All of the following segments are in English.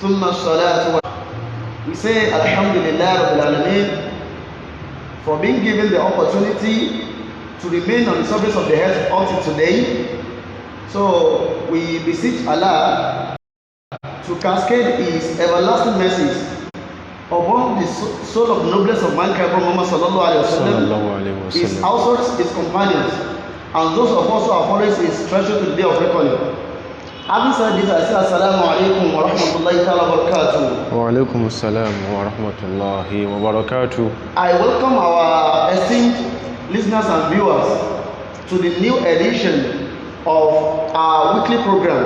ثم الصلاة We say Alhamdulillah Rabbil Alameen for being given the opportunity to remain on the surface of the earth until today. So we beseech Allah to cascade His everlasting mercies upon the soul of the noblest of mankind, Muhammad sallallahu alaihi wasallam, his households, his companions, and those of us who are following his treasure to the day of reckoning. Having said this, I say Assalamu alaikum wa rahmatullahi ta'ala wa barakatuh. Wa alaikum assalam wa rahmatullahi wa barakatuh. I welcome our esteemed listeners and viewers to the new edition of our weekly program.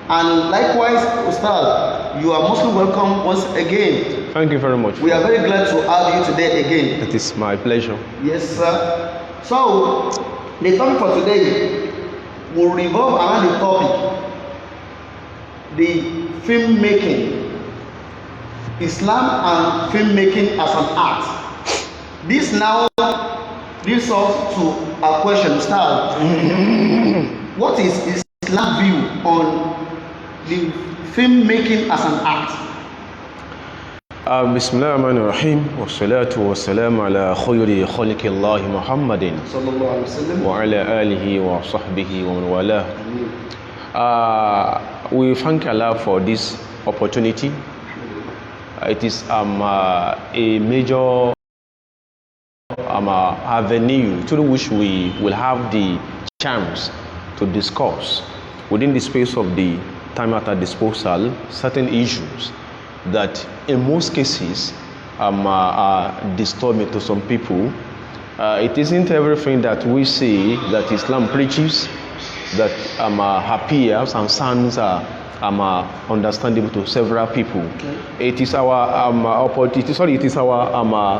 And likewise, Ustad, you are most welcome once again. Thank you very much. We are very glad to have you today again. It is my pleasure. Yes, sir. So, the topic for today will revolve around the topic, the filmmaking, Islam and filmmaking as an art. This now leads us to a question, Ustad. What is Islam's view on the filmmaking as an art? Bismillah ar-Rahman ar-Rahim wa salatu wa salam ala khayri khalqi Allah Muhammadin Sallallahu alaihi wasallam. wa ala alihi wa sahbihi wa man wala. We thank Allah for this opportunity. It is a major avenue through which we will have the chance to discuss within the space of the time at our disposal certain issues that in most cases are disturbing to some people. It isn't everything that we see that Islam preaches that appears and sounds understandable to several people. Okay. It is our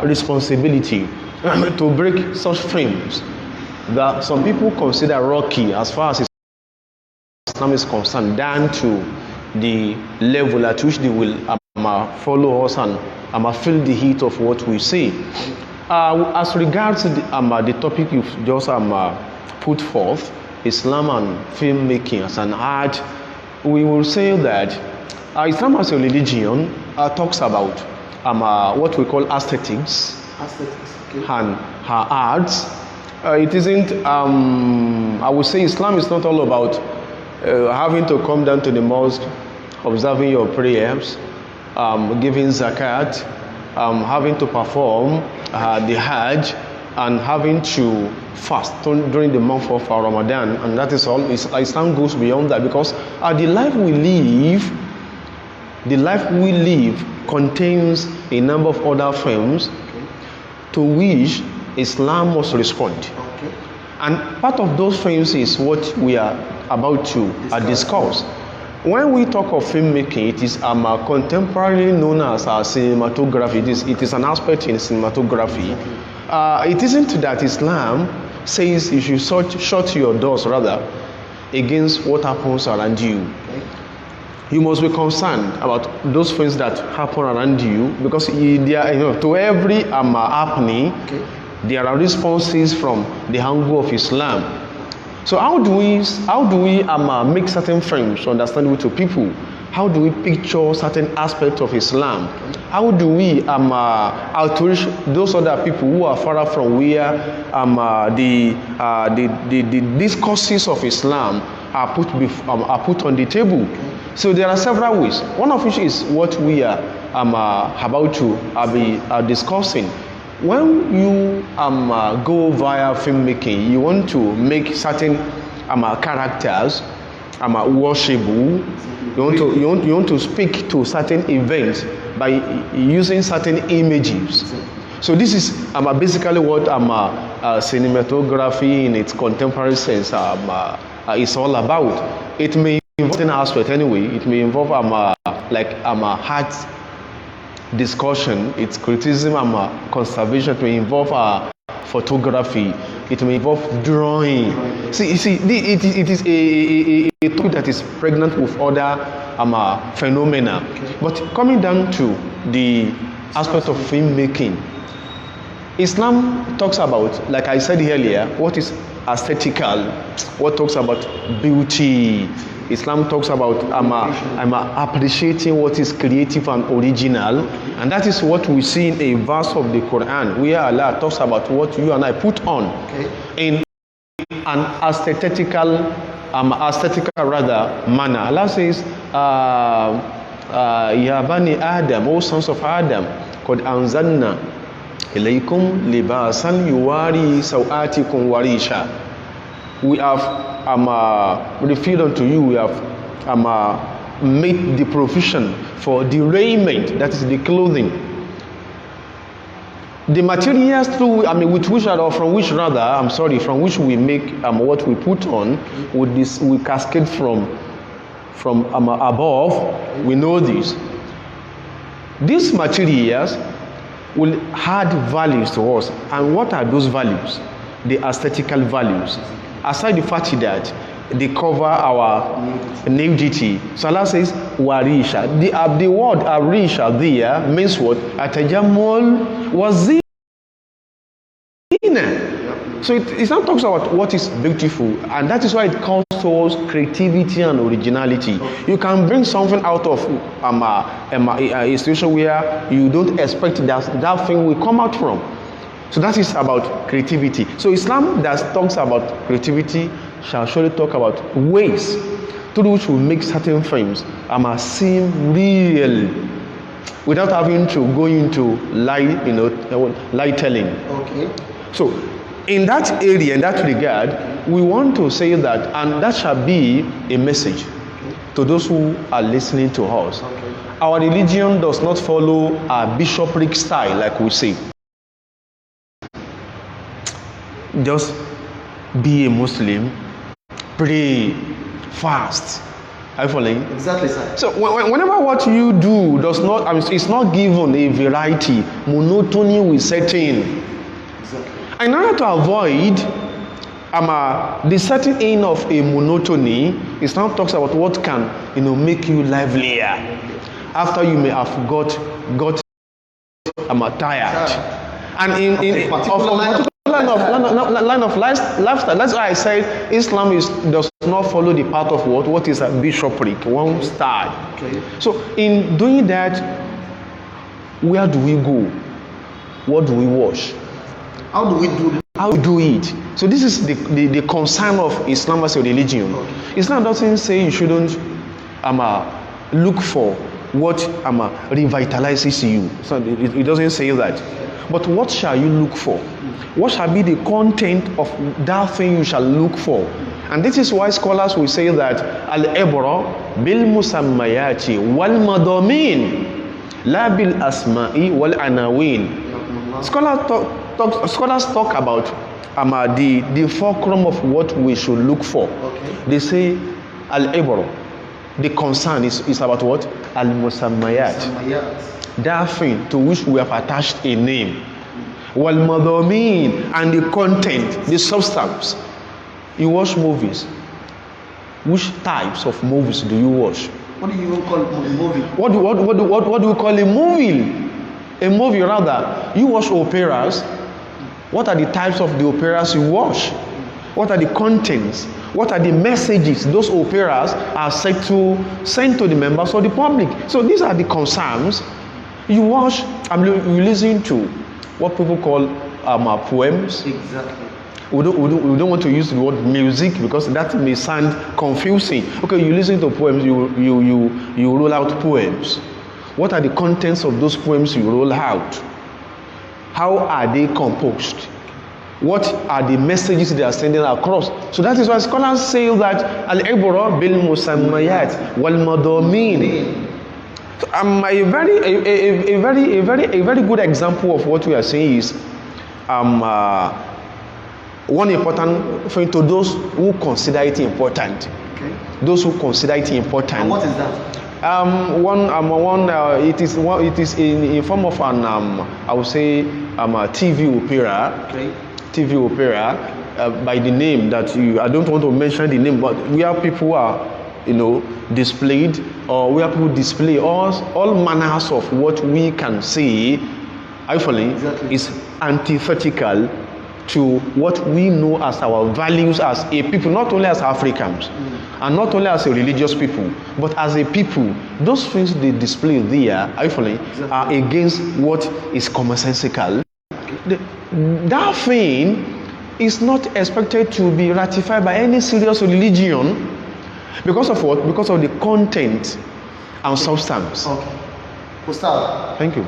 responsibility to break such frames that some people consider rocky as far as Islam is concerned, down to the level at which they will follow us and feel the heat of what we say. As regards the topic you've just put forth, Islam and filmmaking as an art, we will say that Islam as a religion talks about what we call aesthetics Okay. and her arts. It isn't, I would say Islam is not all about having to come down to the mosque, observing your prayers, giving zakat, having to perform the Hajj, and having to fast during the month of Ramadan, and that is all. Islam goes beyond that, because the life we live contains a number of other films to which Islam must respond. Okay. And part of those films is what we are about to discuss. When we talk of filmmaking, it is contemporarily known as cinematography. It is an aspect in cinematography. It isn't that Islam says you should shut your doors rather against what happens around you. Okay. You must be concerned about those things that happen around you, because to every happening, Okay. there are responses from the angle of Islam. So how do we make certain frames understandable to people? How do we picture certain aspects of Islam? How do we outreach those other people who are far from where the discourses of Islam are put on the table? So there are several ways. One of which is what we are about to be discussing. When you go via filmmaking, you want to make certain characters worshipable. You want to speak to certain events by using certain images. So this is basically what cinematography in its contemporary sense is all about. It may involve an aspect anyway. It may involve art discussion, its criticism and conservation. It may involve photography. It may involve drawing. See, it is a topic that is pregnant with other phenomena. But coming down to the aspect of filmmaking, Islam talks about, like I said earlier, what is aesthetical, what talks about beauty, Islam talks about appreciating what is creative and original, and that is what we see in a verse of the Quran where Allah talks about what you and I put on in an aesthetical manner. Allah says, Ya bani Adam, O sons of Adam, qad anzalna ilaykum libasan yuwari sawatikum warisha. We have revealed unto you, we have made the provision for the raiment, that is the clothing. The materials through, from which we make what we put on, we cascade from above. We know this. These materials will add values to us. And what are those values? The aesthetical values. Aside the fact that they cover our nudity. So Allah says, warisha. The word arisha there means what? Atajamul wazina. So it now talks about what is beautiful, and that is why it comes towards creativity and originality. You can bring something out of a situation where you don't expect that thing will come out from. So that is about creativity. So Islam that talks about creativity shall surely talk about ways through which we make certain things seem real without having to go into lie telling. Okay. So in that area, in that regard, we want to say that, and that shall be a message to those who are listening to us. Okay. Our religion does not follow a bishopric style, like we say. Just be a Muslim, pray, fast. Are you following? Exactly, sir. So whenever what you do does not, it's not given a variety, monotony will set in. Exactly. In order to avoid the setting in of a monotony, Islam talks about what can make you livelier after you may have got tired. And in line of lifestyle. That's why I said Islam does not follow the path of what is a bishopric, one style. Okay. So in doing that, where do we go? What do we wash? How do we do it? How do it? So this is the concern of Islam as a religion. Okay. Islam doesn't say you shouldn't look for what revitalizes you. So it doesn't say that. But what shall you look for? What shall be the content of that thing you shall look for? And this is why scholars will say that al-ibra bil musammayati wal madamin la bil asma'i wal anawin. Scholars talk about the fulcrum of what we should look for. Okay. They say al-ibra, the concern is about what? Al-musammayat. That thing to which we have attached a name. Wal madamin, and the content, the substance. You watch movies. Which types of movies do you watch? What do you even call a movie? What do we call a movie? A movie rather. You watch operas. What are the types of the operas you watch? What are the contents? What are the messages those operas are set to send to the members of the public? So these are the concerns. You watch, you listen to what people call poems. Exactly. We don't want to use the word music because that may sound confusing. Okay, you listen to poems, you roll out poems. What are the contents of those poems you roll out? How are they composed? What are the messages they are sending across? So that is why scholars say that al-ibra bil musammayat wal madamin. A very good example of what we are saying is one important thing to those who consider it important. Okay. Those who consider it important. And what is that? It is in form of an I would say TV opera. Okay. TV opera by the name that I don't want to mention the name, but where people are displayed, or where people display all manners of what we can see, actually exactly. is antithetical to what we know as our values as a people, not only as Africans and not only as a religious people, but as a people. Those things they display there, actually, are against what is commonsensical. That thing is not expected to be ratified by any serious religion because of what? Because of the content and substance. Okay. Ustad, Thank you.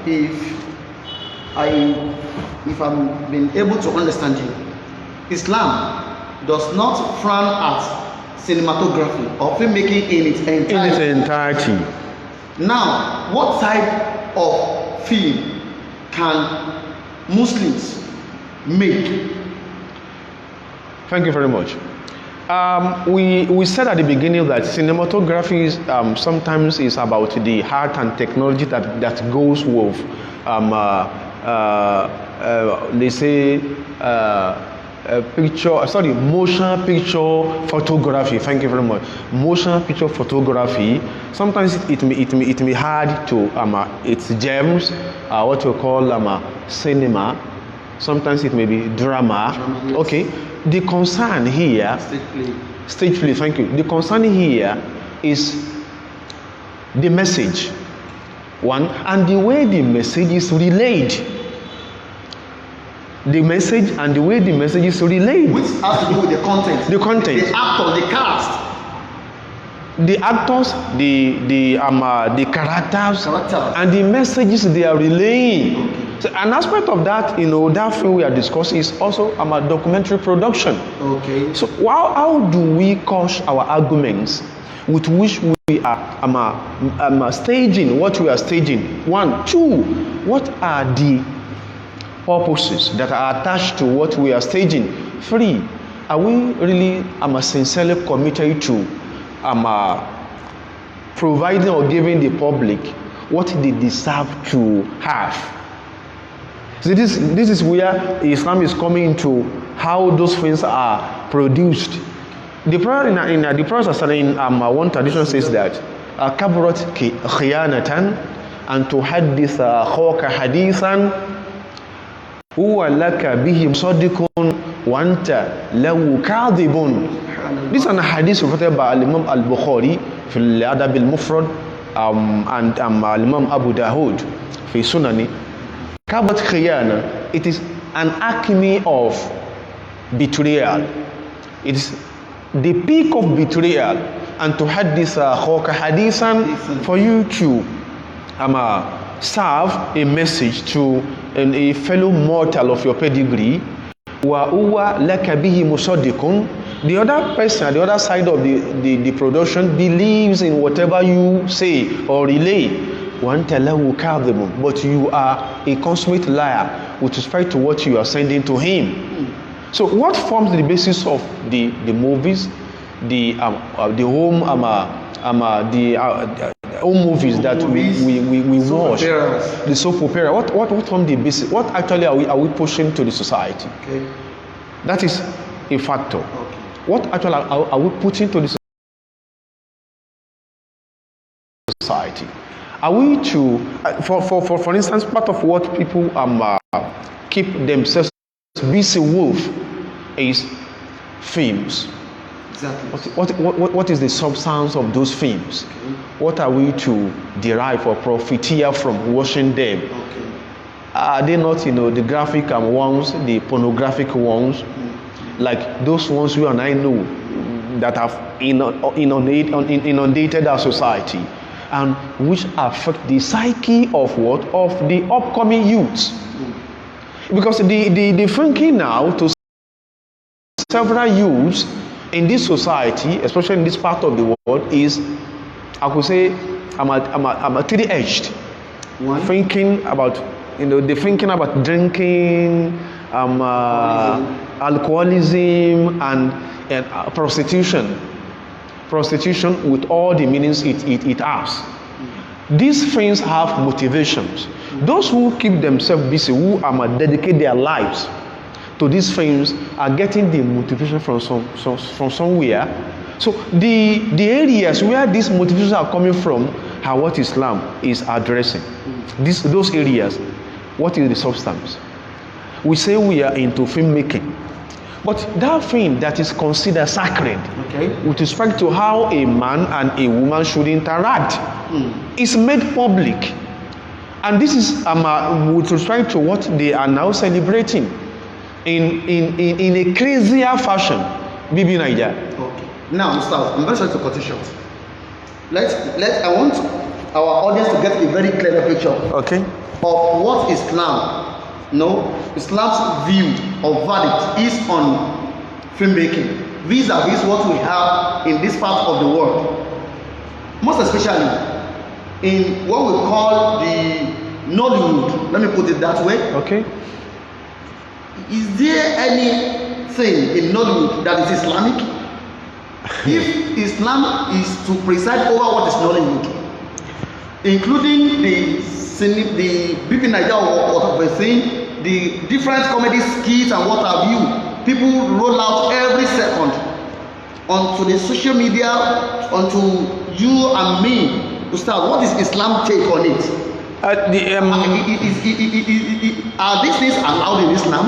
If I'm being able to understand you, Islam does not frown at cinematography or filmmaking in its entirety. Now, what type of film can Muslims make? Thank you very much. We said at the beginning that cinematography is, sometimes is about the art and technology that goes with, they say, motion picture photography. Thank you very much. Motion picture photography. Sometimes it may hard to its gems, what we call cinema. Sometimes it may be drama. Yes. Okay. The concern here, stage play. Thank you. The concern here is the message, one, and the way the message is relayed. The message and the way the message is relayed. Which has to do with the content. The content. The actor, the cast. The actors, the characters, and the messages they are relaying. Okay. So an aspect of that, that thing we are discussing is also documentary production. Okay. So how do we couch our arguments with which we are staging what we are staging? One, two, what are the purposes that are attached to what we are staging? Three, are we really sincerely committed to providing or giving the public what they deserve to have? So this is where Islam is coming into how those things are produced. The Prophet in one tradition says that kaburat khiyanatan an tuhaddith akhaka hadithan huwa laka bihi musaddiqun wa anta lahu kadhibun. This is a hadith reported by Imam al-Bukhari في الأدب المفرد and Imam Abu Dawood في Sunani. Kabat khiyana, it is an acme of betrayal. It is the peak of betrayal. And to hadith khawka hadithan, for you to serve a message to a fellow mortal of your pedigree. Wa uwa laka bihi musaddiqun. The other person at the other side of the production believes in whatever you say or relay. But you are a consummate liar with respect to what you are sending to him. So what forms the basis of the movies, the home movies that we watch, the soap opera? What form the basis? What actually are we pushing to the society? Okay. That is a factor. Okay. What actually are we putting to the society? Are we to, for instance, part of what people keep themselves busy with is films. Exactly. What is the substance of those films? Okay. What are we to derive or profit here from watching them? Okay. Are they not, the graphic ones, the pornographic ones, like those ones you and I know that have inundated our society, and which affect the psyche of what? Of the upcoming youths. Because the thinking now to several youths in this society, especially in this part of the world, is, I could say, I'm a three-edged. Thinking about, they're thinking about drinking, alcoholism, and prostitution. Prostitution with all the meanings it has. These things have motivations. Those who keep themselves busy, who dedicate their lives to these things, are getting the motivation from somewhere. So the areas where these motivations are coming from are what Islam is addressing. Those areas, what is the substance? we say we are into filmmaking. But that thing that is considered sacred, Okay. with respect to how a man and a woman should interact, is made public. And this is with respect to what they are now celebrating in a crazier fashion. Bibi Naija. Okay. Now, Ustaz, I'm very sorry to cut you short. I want our audience to get a very clear picture Okay. of what Islam's view or verdict is on filmmaking vis-a-vis what we have in this part of the world, most especially in what we call the Nollywood. Let me put it that way. Okay. Is there anything in Nollywood that is Islamic? If Islam is to preside over what is Nollywood, including the Bibi Naija or what we're saying, the different comedy skits and what have you, people roll out every second onto the social media, onto you and me. Ustaz, what is Islam take on it? Are these things allowed in Islam?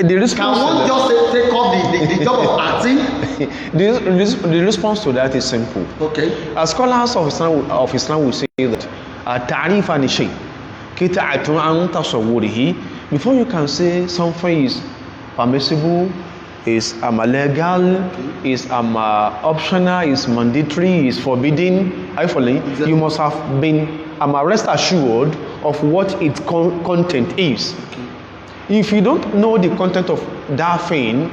The response Can one just take up the job of acting? the response to that is simple. Okay. As scholars of Islam will say that ta'rif an shay qita'atun an tasawwurihi. Before you can say something is permissible, is legal, is optional, is mandatory, is forbidden, Exactly. you must have been rest assured of what its content is. Okay. If you don't know the content of that thing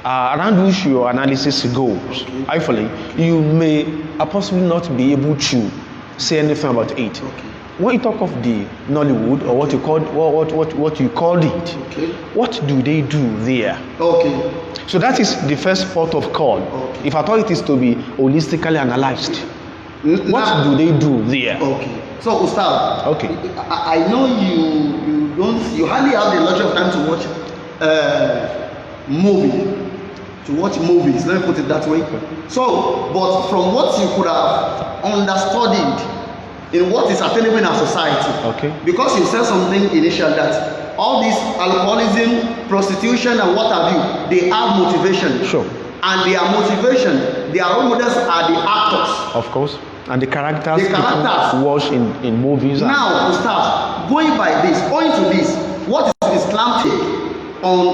around which your analysis goes, you may possibly not be able to say anything about it. Okay. When you talk of the Nollywood, or what you called it, Okay. what do they do there? Okay. So that is the first port of call. Okay. If I thought it is to be holistically analyzed, what do they do there? Okay. So Ustaz, Okay. I know you hardly have the luxury of time to watch movies. Let me put it that way. So, but from what you could have understudied in what is attainable in our society, Okay. because you said something initial that all this alcoholism, prostitution, and what have you, they have motivation. Sure. And their motivation, their role models are the actors. Of course. And the characters, The characters. people watch in movies. Now, Ustaz, going by this, owing to this, what is Islam take on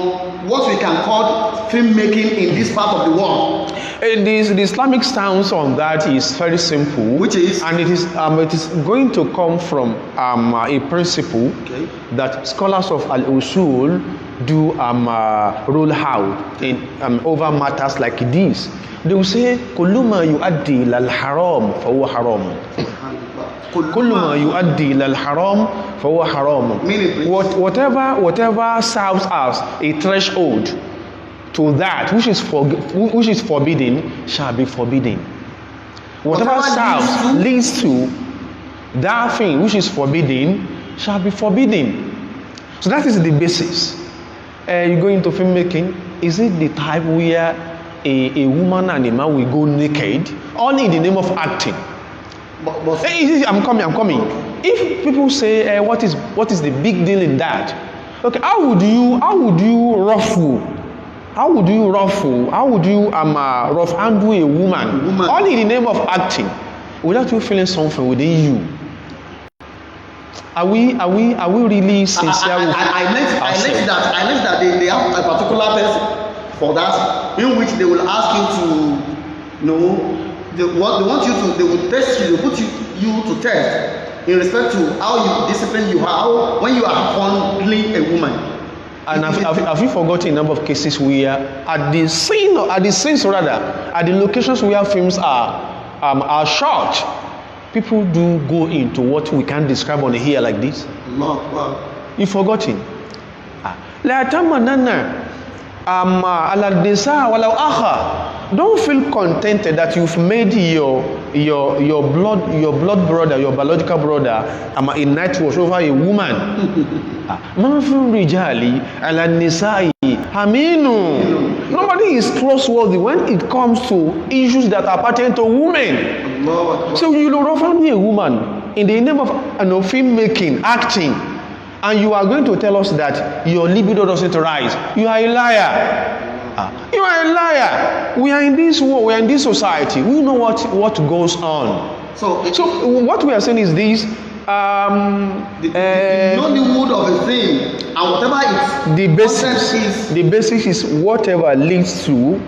what we can call filmmaking in this part of the world? The Islamic stance on that is very simple, Which is? and it is going to come from a principle Okay. that scholars of al-usul do roll out in over matters like this. They will say kullu ma yuaddi lal haram fa huwa haram. Kullu ma yuaddi lal haram fa huwa haram. Meaning, Whatever serves as a threshold to that which is forbidden shall be forbidden. Whatever serves leads to that thing which is forbidden shall be forbidden. So that is the basis. You go into filmmaking, is it the type where a woman and a man will go naked only in the name of acting? but I'm coming. If people say what is the big deal in that? Okay, how would you ruffle? How would you rough handle a woman only in the name of acting without you feeling something within you? Are we really sincere with I learned that they have a particular test for that, in which they will ask you to they will test you, they put you to test in respect to how you discipline you, how when you are fondling a woman. And have you forgotten a number of cases where at the locations where films are shot, people do go into what we can describe on here like this? Allah. You forgotten? La tamanana ala nisa walau akha. Don't feel contented that you've made your blood brother, your biological brother, a night watch over a woman. Mafun rijali ala nisai haminu. Nobody is trustworthy when it comes to issues that are pertaining to women. Allah. So you will often be a woman in the name of filmmaking, acting. and you are going to tell us that your libido doesn't rise. You are a liar. You are a liar. We are in this world, we are in this society. We know what goes on. So what we are saying is this. The Nollywood of a thing, and whatever it's the basis is whatever leads to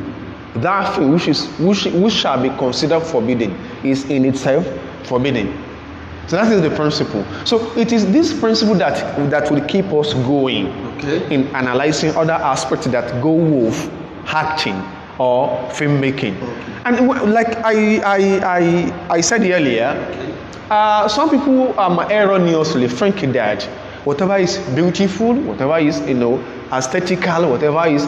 that thing which shall be considered forbidden is in itself forbidden. So that is the principle. So it is this principle that will keep us going in analyzing other aspects that go with acting or filmmaking. And like I said earlier, some people erroneously think that whatever is beautiful, whatever is aesthetical, whatever is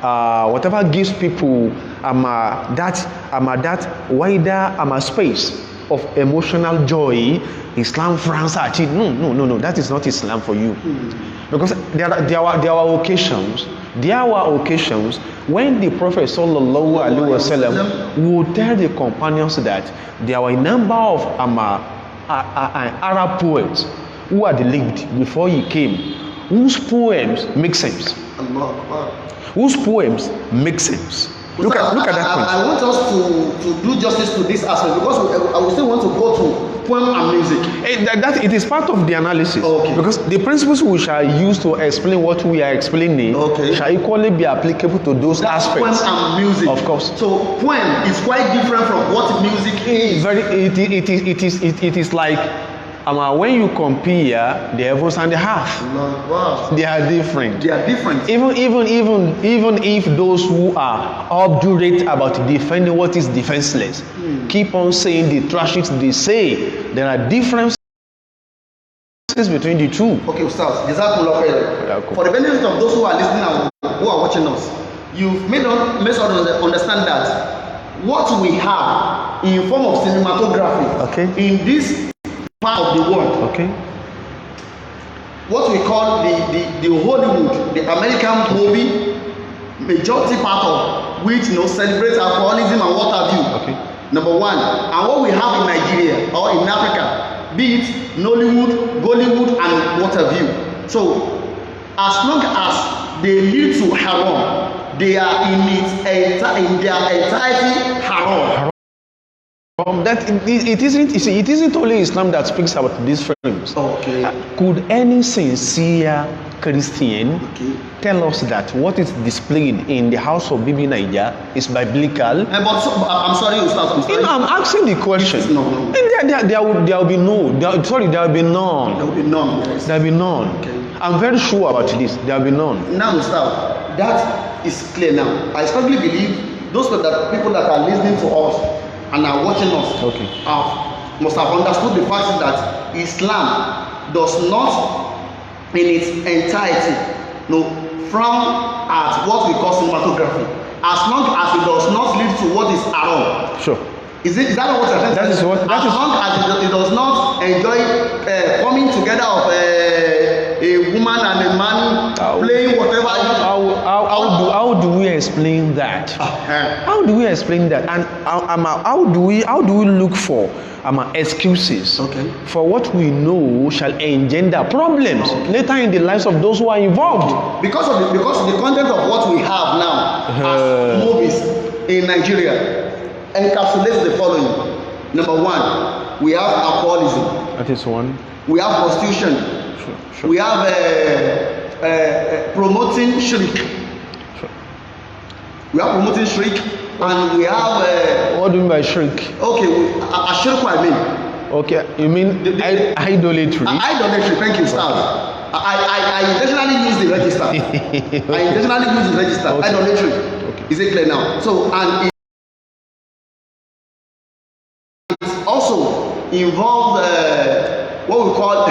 whatever gives people that wider space of emotional joy, Islam frowns at it. No, that is not Islam for you. Because there are occasions when the Prophet sallallahu alaihi wasallam would tell the companions that there were a number of Arab poets who had lived before he came, whose poems make sense. Whose poems make sense. Look at that point. I want us to do justice to this aspect, because I will still want to go to poem and music. It is part of the analysis. Because the principles we shall use to explain what we are explaining shall equally be applicable to those aspects. Poem and music, of course. So poem is quite different from what music is. It is like when you compare the heavens and the earth, wow, they are different. Even if those who are obdurate about defending what is defenseless keep on saying the trashes they say, there are differences between the two. Okay, Ustaz, for the benefit of those who are listening and who are watching us, you've made us understand that what we have in form of cinematography in this part of the world, what we call the Hollywood, the American movie, majority part of which celebrates alcoholism and what have you. Number one, and what we have in Nigeria or in Africa, be it Nollywood, Bollywood, and what have you. So, as long as they lead to haram, they are in their entirety haram. It isn't only Islam that speaks about these films. Could any sincere Christian tell us that what is displayed in the house of Bibi Naija is biblical? I'm sorry, Ustaz. I'm asking the question. No. There will be none. There will be none. Yes. There will be none. I'm very sure about this. There will be none. Now, Ustaz, that is clear now. I strongly believe those people that are listening to us and are watching us must have understood the fact that Islam does not in its entirety frown at what we call cinematography, as long as it does not lead to what is haram. Sure. Is that what you're saying? As long as it does not enjoy coming together of a woman and a man playing whatever. How do we explain that? How do we explain that? And how do we look for excuses for what we know shall engender problems later in the lives of those who are involved? Because the content of what we have now as movies in Nigeria encapsulates the following. Number one, we have alcoholism. That is one. We have prostitution. Sure. We have promoting shirk. Sure. We have promoting shirk, and we have. What do you mean by shirk? A shirk, I mean. Okay, you mean idolatry? Idolatry. Thank you, Star. I intentionally use the register. Idolatry. Is it clear now? So, and it also involves what we call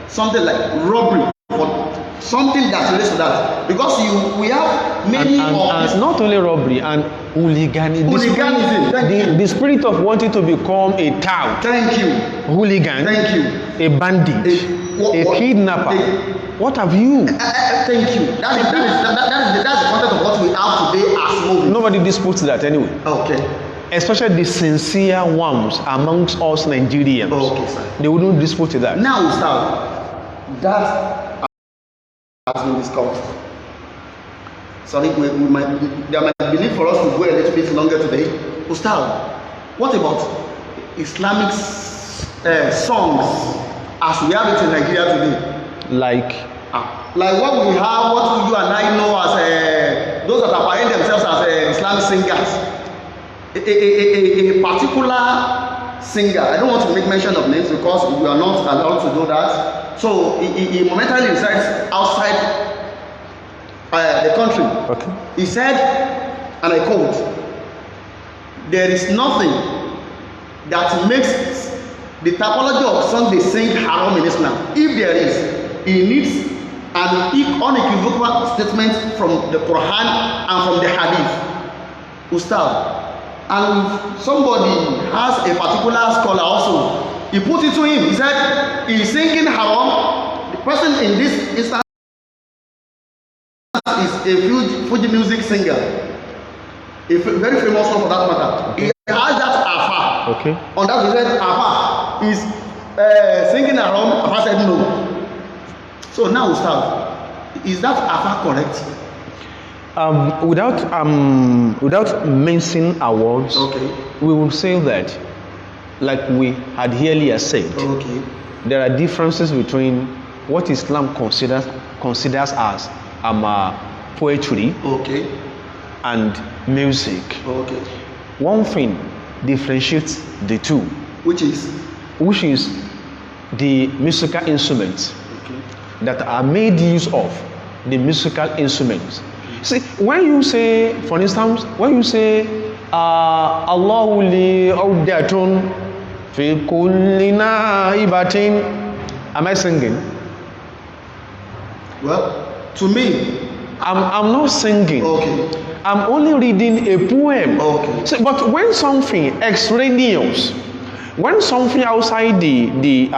something like robbery, or something that relates to that. Because we have many and not only robbery and hooliganism. The spirit of wanting to become a tout. Thank you. Hooligan. Thank you. A bandit. A kidnapper. What have you? Thank you. That's the content of what we have today as movie. Nobody disputes that anyway. Especially the sincere ones amongst us Nigerians. Okay, sir. They wouldn't dispute that. Now, sir, That has been discussed. Sorry, there might be need for us to go a little bit longer today. Ustad, what about Islamic songs as we have it in Nigeria today? Like what we have, what you and I know as those that are parading themselves as Islamic singers. A particular singer, I don't want to make mention of names because we are not allowed to do that. So he momentarily resides outside the country. Okay. He said, and I quote, "There is nothing that makes the typology of song they sing haram in Islam. If there is, it needs an unequivocal statement from the Quran and from the Hadith." Ustad, and if somebody has a particular scholar also, he put it to him, he said he's singing haram. The person in this instance is a Fuji music singer, a very famous one for that matter. Okay. He has that Afa. Okay. On that he said Afa is singing haram. Afa said no. So now Ustad, is that Afa correct? Without mentioning our words, okay, we will say that, like we had earlier said, okay, there are differences between what Islam considers as poetry, okay, and music. Okay. One thing differentiates the two, which is the musical instruments, okay, that are made use of, the musical instruments. See, when you say, for instance, when you say Allahu li awdatun fi kulli naibatin, am I singing? Well, to me, I'm not singing. Okay. I'm only reading a poem. Okay. So, but when something extraneous, when something outside the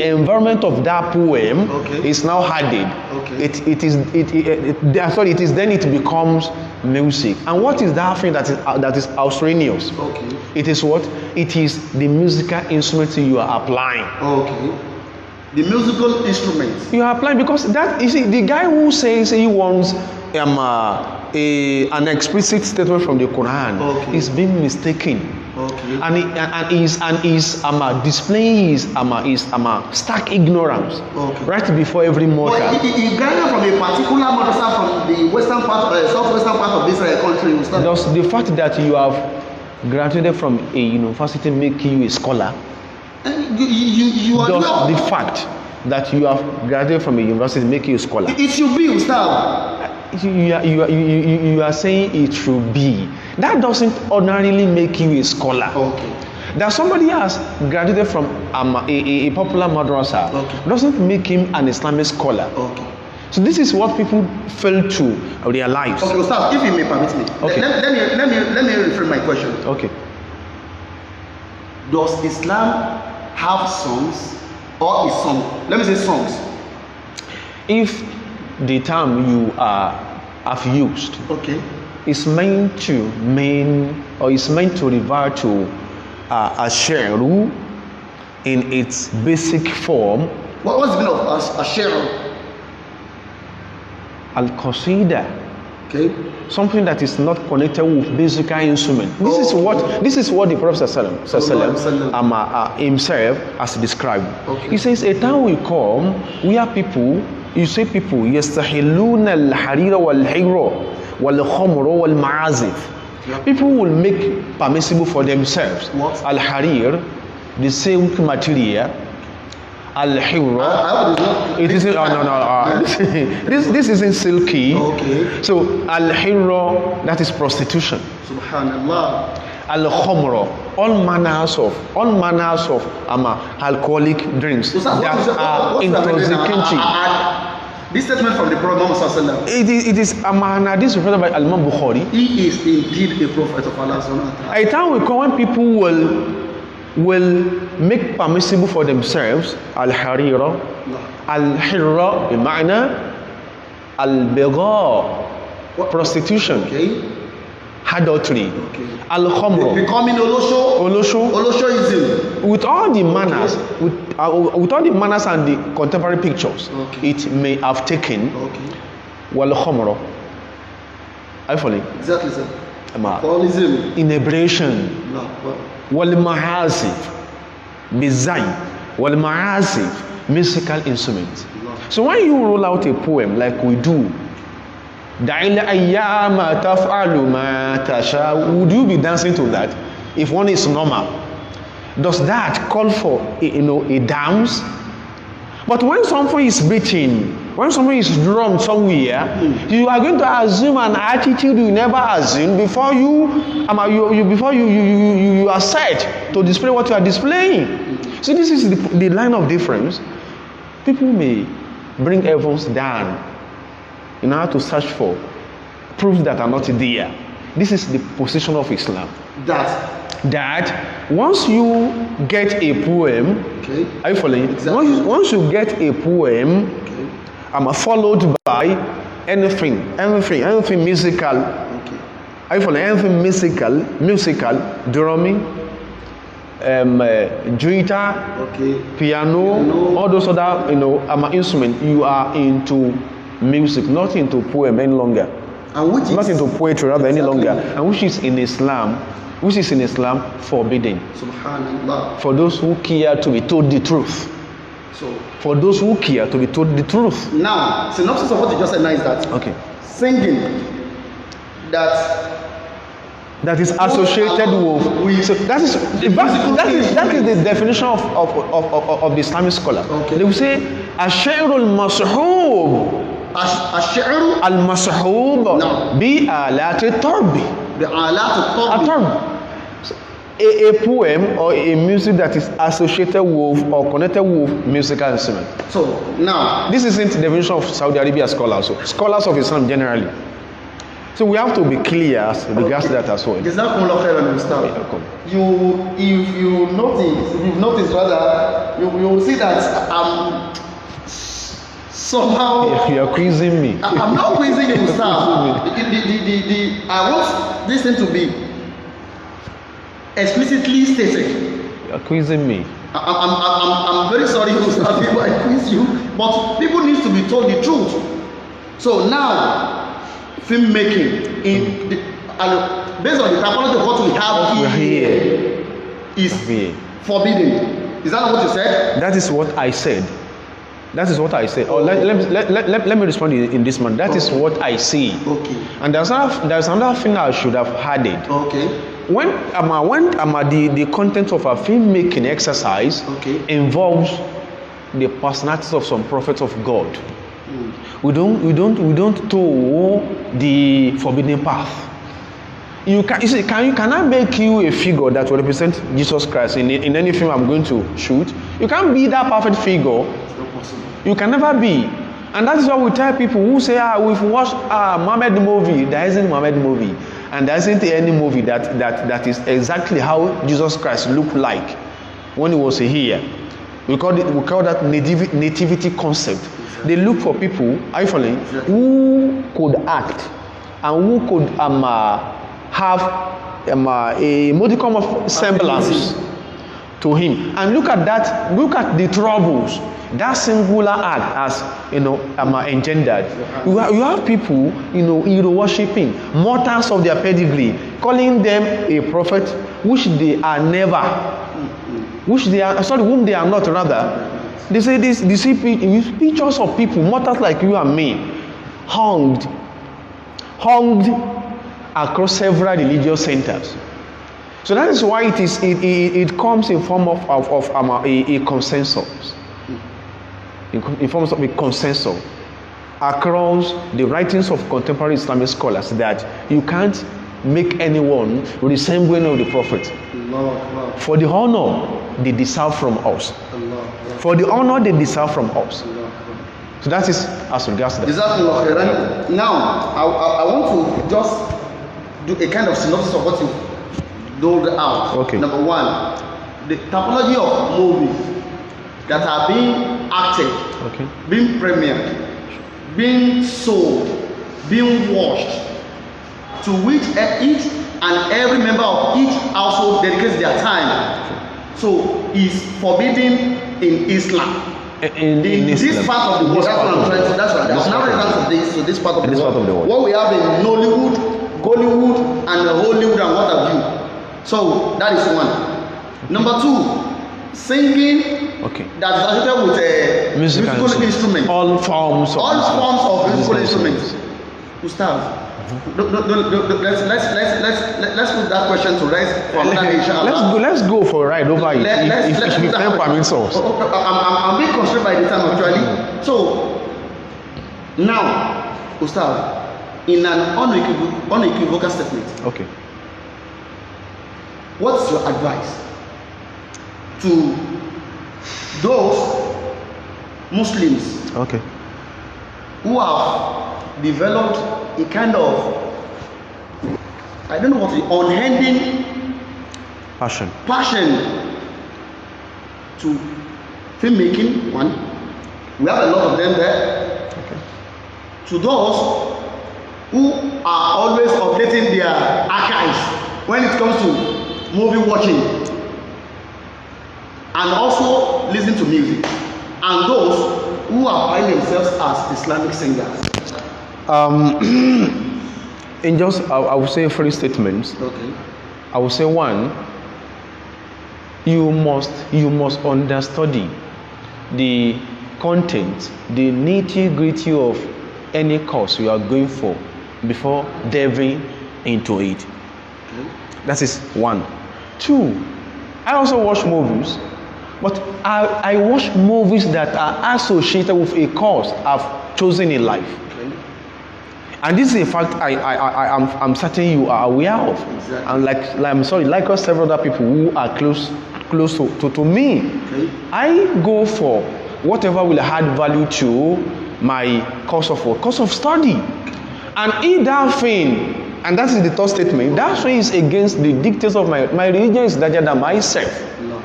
environment of that poem, okay, is now added, okay, it is then it becomes music. And what is that thing that is extraneous? Okay. It is what? It is the musical instrument you are applying. Okay. The musical instruments. You are applying, because that, you see, the guy who says he wants an explicit statement from the Quran, okay, is being mistaken. Okay. And is displaying his stark ignorance, okay, right before every mortal. But he graduated from a particular madrasa from the western part, southwestern part of this country. Does the fact that you have graduated from a university make you a scholar? You are Does not. the fact that you have graduated from a university make you a scholar? It should be, Ustad. You are saying it should be. That doesn't ordinarily make you a scholar. Okay. That somebody has graduated from a popular madrasa, okay, doesn't make him an Islamic scholar. Okay. So this is what people fail to realize. Okay, Ustad, if you may permit me, okay, let me rephrase my question. Okay. Does Islam have songs, or is song? Let me say songs. If the term you have used, okay, is meant to refer to a sheru in its basic form. What's the meaning of a sheru? Al-qasida. Okay. Something that is not connected with musical instrument. This is what the Prophet himself has described. Okay. He says a time will come where people yastahilluna al-harira wal-hira wal-khamra wal-ma'azif. People will make permissible for themselves al-harir, the silk material, al-hira. It isn't. This isn't silky. Okay. So al-hira, that is prostitution. Subhanallah. Al-khamra, all manners of alcoholic drinks that are intoxicating. This statement from the Prophet Muhammad, it is a hadith reported by Imam Bukhari. He is indeed a prophet of Allah. A time will come when people will make permissible for themselves al-harira, al-hirra, bima'na al-bigha, prostitution. Okay. adultery, al-khamr, becoming olosho, olosho, oloshoism. with all the manners, with all the manners and the contemporary pictures it may have taken, wal-khamr, I follow. Exactly, sir. Alcoholism, inebriation, wal-ma'azif, bizai, wal-ma'azif, musical instruments. So when you roll out a poem like we do, would you be dancing to that if one is normal? Does that call for a dance? But when someone is beaten, when someone is drummed somewhere, you are going to assume an attitude you never assumed before you are set to display what you are displaying. So this is the line of difference. People may bring heavens down in order to search for proofs that are not there. This is the position of Islam. That once you get a poem, are you following? Exactly. Once you get a poem, followed by anything musical. Are you following? Anything musical, drumming, guitar, piano, all those other instruments. You are into music, not into poem any longer, and which is not into poetry rather any longer, and which is in Islam forbidden. Subhanallah. For those who care to be told the truth. For those who care to be told the truth. Now, synopsis of what you just said now is that singing that is associated with so that is the definition of the Islamic scholar. They will say ash-shi'rul mashhub al-mashhub bi alati tarbi. A poem or a music that is associated with or connected with musical instrument. So now this isn't the definition of Saudi Arabia scholars, so scholars of Islam generally. So we have to be clear as regards to that as well. If you've noticed rather, you will see that somehow you are quizzing me. I'm not quizzing you, Ustaz. I want this thing to be explicitly stated. You are quizzing me. I'm very sorry, Ustaz, if I quiz you, but people need to be told the truth. So now, filmmaking based on the typology of what we have here is forbidden. Is that not what you said? That is what I said. Let me respond in this manner. That is what I see. And there's another thing I should have added. When the content of a filmmaking exercise involves the personalities of some prophets of God, we don't toe the forbidden path. You cannot make you a figure that will represent Jesus Christ in any film I'm going to shoot. You can't be that perfect figure. You can never be. And that is why we tell people who say, we've watched Muhammad movie. There isn't Muhammad movie. And there isn't any movie that is exactly how Jesus Christ looked like when he was here. We call that nativity concept. They look for people, who could act and who could have a modicum of semblance to him. And look at the troubles that singular act has engendered. You have people hero worshipping, mortals of their pedigree, calling them a prophet whom they are not rather. They say this, they see pictures of people, mortals like you and me, hung across several religious centers. So that is why it comes in form of a consensus. In forms of a consensus across the writings of contemporary Islamic scholars that you can't make anyone resembling of the prophet. For the honor they deserve from us. For the honor they deserve from us. So that is as regards to that. Now, I want to just do a kind of synopsis of what you doled out. Number one, the typology of movies that are being acted, being premiered, being sold, being watched to which each and every member of each household dedicates their time. So is forbidden in Islam. In this part of the world, that's what I'm trying to. That's what. Now it comes to this part of the world. What we have in Nollywood, Gollywood, and Hollywood, and what have you. So that is one. Number two, singing. Okay. That is associated with musical instruments. All forms of musical instruments. Gustav, let's put that question to rest. Let's go for a ride over it. If you can permit us. I'm being constrained by the time actually. So now, Gustav, in an unequivocal statement. Okay. What's your advice to those Muslims who have developed a kind of, I don't know what, unending passion to filmmaking? One, we have a lot of them there. To those who are always updating their archives when it comes to movie watching and also listening to music, and those who are calling themselves as Islamic singers. In just, I would say 3 statements. Okay. I would say 1, you must understudy the content, the nitty-gritty of any course you are going for before delving into it. Okay. That is 1. 2, I also watch movies, but I watch movies that are associated with a course I've chosen in life. Okay. And this is a fact I'm certain you are aware of. Exactly. And like us several other people who are close to me. Okay. I go for whatever will add value to my course of study. And if that thing, and that is the third statement, that thing is against the dictates of my religion is larger than myself. No.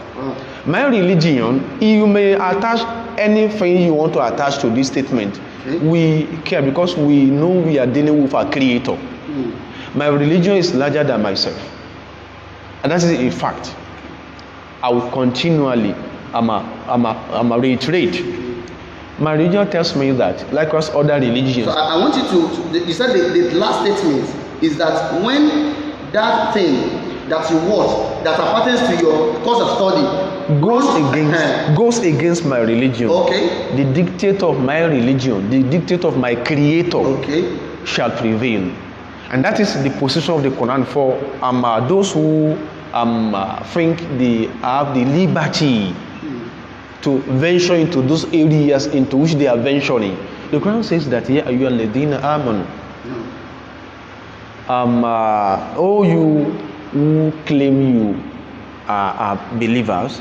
My religion, you may attach anything you want to attach to this statement. Okay. We care because we know we are dealing with our creator. My religion is larger than myself. And that is a fact. I will continually reiterate. My religion tells me that, like us other religions. So I want you to you said the last statement is that when that thing that you watch that appertains to your course of study goes against my religion. Okay. The dictate of my religion, the dictate of my creator, shall prevail. And that is the position of the Quran for those who think they have the liberty to venture into those areas into which they are venturing. The Quran says that ya ayyuhalladhina amanu, oh you who claim you are believers,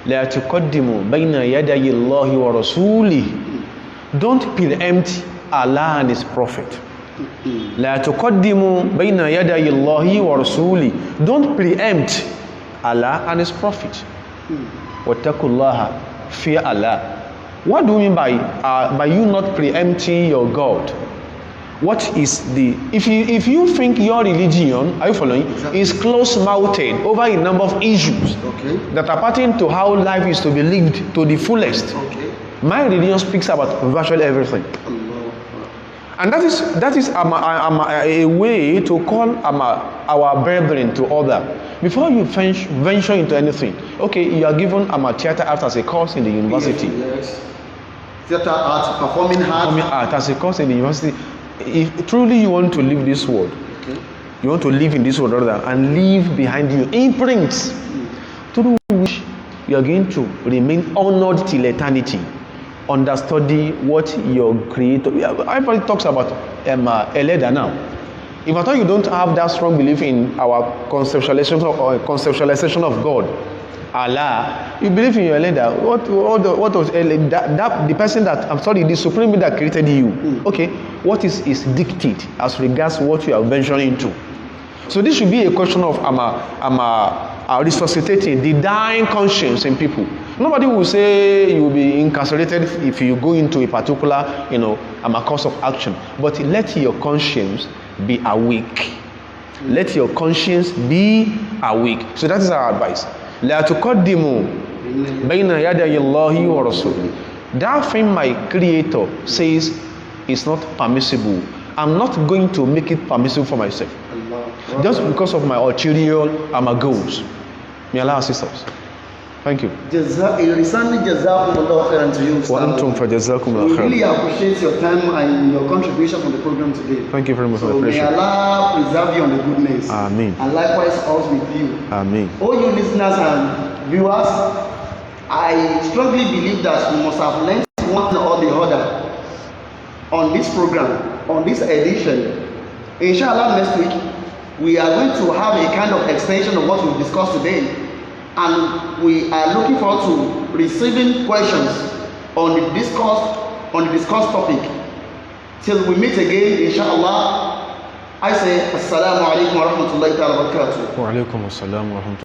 la tuqaddimu bayna yadayi Allahi wa rasulihi, don't preempt Allah and His Prophet. La tuqaddimu bayna yadayi Allahi wa rasulihi, don't preempt Allah and His Prophet. Wattaqullaha, fear Allah. What do you mean by you not preempting your God? What is the, if you think your religion, are you following, is close-mouthed over a number of issues that are pertaining to how life is to be lived to the fullest. My religion speaks about virtually everything. And that is a way to call our brethren to order. Before you venture into anything, okay, you are given theater art as a course in the university. Yes. Theater art, performing art as a course in the university. If truly you want to live this world, you want to live in this world rather, and leave behind you imprints through which you are going to remain honored till eternity. Understudy what your creator. Everybody talks about Eleda now. If at all you don't have that strong belief in our conceptualization of God, Allah, you believe in your Eleda. What was that the person that, the supreme being that created you? Okay, what is his dictate as regards what you are venturing into? So this should be a question of resuscitating the dying conscience in people. Nobody will say you will be incarcerated if you go into a particular, a course of action. But let your conscience be awake. Let your conscience be awake. So that is our advice. لا تقدموا بين يدي الله ورسوله. That thing my creator says is not permissible. I'm not going to make it permissible for myself. Just because of my ulterior and my goals. May Allah assist us. Thank you. وأنتم فجزاكم الله خير. We really appreciate your time and your contribution from the program today. Thank you very much for So the may pleasure. Allah preserve you on the goodness. Amen. And likewise us with you. Amen. All you listeners and viewers, I strongly believe that we must have learned one or the other on this program, on this edition. Inshallah, next week we are going to have a kind of extension of what we've discussed today, and we are looking forward to receiving questions on the discussed topic. Till we meet again, inshallah, I say assalamu alaikum wa rahmatullahi wa barakatuh. Wa alaikum assalam wa rahmatullahi.